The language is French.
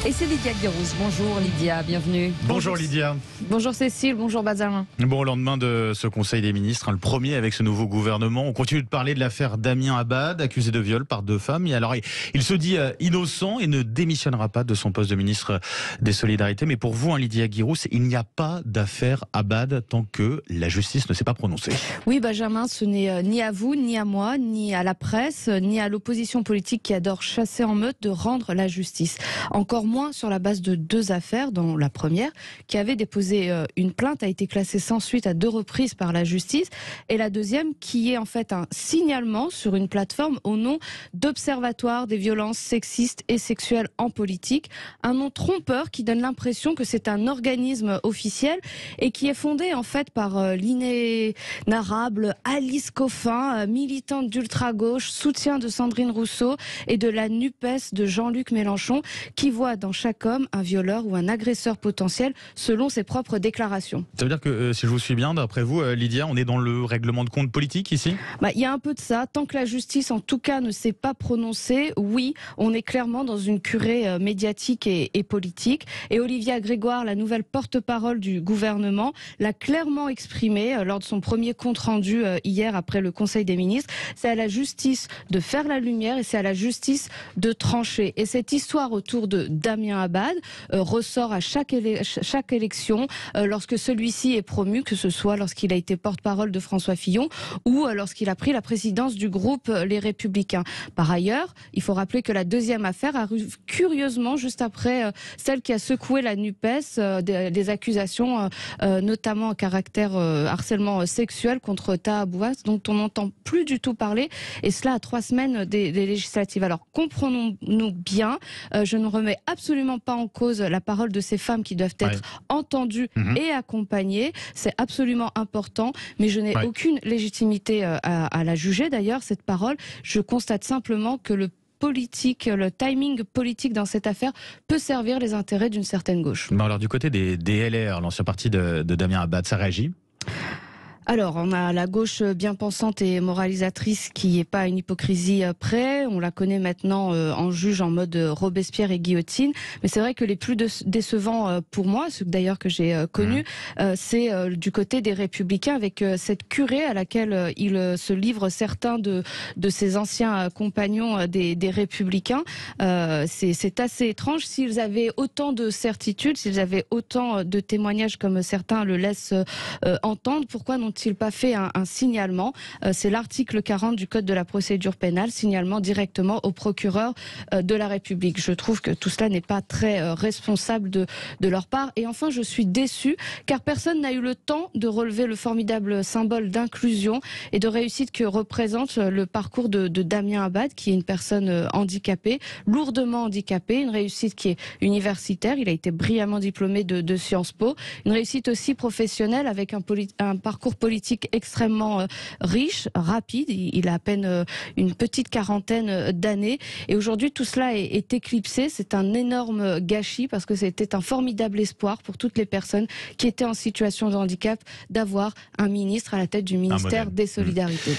Et c'est Lydia Guirousse. Bonjour Lydia, bienvenue. Bonjour Lydia. Bonjour Cécile, bonjour Benjamin. Bon, au lendemain de ce Conseil des ministres, le premier avec ce nouveau gouvernement, on continue de parler de l'affaire Damien Abad, accusé de viol par 2 femmes. Et alors, il se dit innocent et ne démissionnera pas de son poste de ministre des Solidarités. Mais pour vous, Lydia Guirousse, il n'y a pas d'affaire Abad tant que la justice ne s'est pas prononcée. Oui Benjamin, ce n'est ni à vous, ni à moi, ni à la presse, ni à l'opposition politique qui adore chasser en meute de rendre la justice. Encore moins sur la base de 2 affaires, dont la première, qui avait déposé une plainte, a été classée sans suite à 2 reprises par la justice, et la deuxième qui est en fait un signalement sur une plateforme au nom d'Observatoire des violences sexistes et sexuelles en politique, un nom trompeur qui donne l'impression que c'est un organisme officiel et qui est fondé en fait par l'inénarrable Alice Coffin, militante d'ultra-gauche, soutien de Sandrine Rousseau et de la NUPES de Jean-Luc Mélenchon, qui voit dans chaque homme un violeur ou un agresseur potentiel selon ses propres déclarations. Ça veut dire que, si je vous suis bien, d'après vous, Lydia, on est dans le règlement de compte politique ici ? Il y a un peu de ça. Tant que la justice, en tout cas, ne s'est pas prononcée, oui, on est clairement dans une curée médiatique et politique. Et Olivia Grégoire, la nouvelle porte-parole du gouvernement, l'a clairement exprimé lors de son premier compte-rendu hier après le Conseil des ministres. C'est à la justice de faire la lumière et c'est à la justice de trancher. Et cette histoire autour de Damien Abad ressort à chaque élection lorsque celui-ci est promu, que ce soit lorsqu'il a été porte-parole de François Fillon ou lorsqu'il a pris la présidence du groupe Les Républicains. Par ailleurs, il faut rappeler que la deuxième affaire arrive curieusement juste après celle qui a secoué la NUPES, des accusations notamment à caractère harcèlement sexuel contre Taha Bouas, dont on n'entend plus du tout parler, et cela à 3 semaines des législatives. Alors comprenons-nous bien, je ne remets absolument pas en cause la parole de ces femmes qui doivent être entendues et accompagnées. C'est absolument important, mais je n'ai aucune légitimité à la juger d'ailleurs, cette parole. Je constate simplement que le timing politique dans cette affaire peut servir les intérêts d'une certaine gauche. Alors du côté des LR, l'ancien parti de Damien Abad, ça réagit ? Alors, on a la gauche bien pensante et moralisatrice qui n'est pas à une hypocrisie près. On la connaît maintenant en juge en mode Robespierre et guillotine. Mais c'est vrai que les plus décevants pour moi, ceux d'ailleurs que j'ai connus, c'est du côté des Républicains avec cette curée à laquelle il se livre certains de ses anciens compagnons des Républicains. C'est assez étrange. S'ils avaient autant de certitudes, s'ils avaient autant de témoignages comme certains le laissent entendre, pourquoi n'ont-ils pas fait un signalement? C'est l'article 40 du Code de la procédure pénale, signalement directement au procureur de la République. Je trouve que tout cela n'est pas très responsable de leur part. Et enfin, je suis déçue car personne n'a eu le temps de relever le formidable symbole d'inclusion et de réussite que représente le parcours de Damien Abad, qui est une personne handicapée, lourdement handicapée, une réussite qui est universitaire. Il a été brillamment diplômé de Sciences Po, une réussite aussi professionnelle avec un parcours politique extrêmement riche, rapide. Il a à peine une petite quarantaine d'années. Et aujourd'hui, tout cela est éclipsé. C'est un énorme gâchis parce que c'était un formidable espoir pour toutes les personnes qui étaient en situation de handicap d'avoir un ministre à la tête du ministère des Solidarités.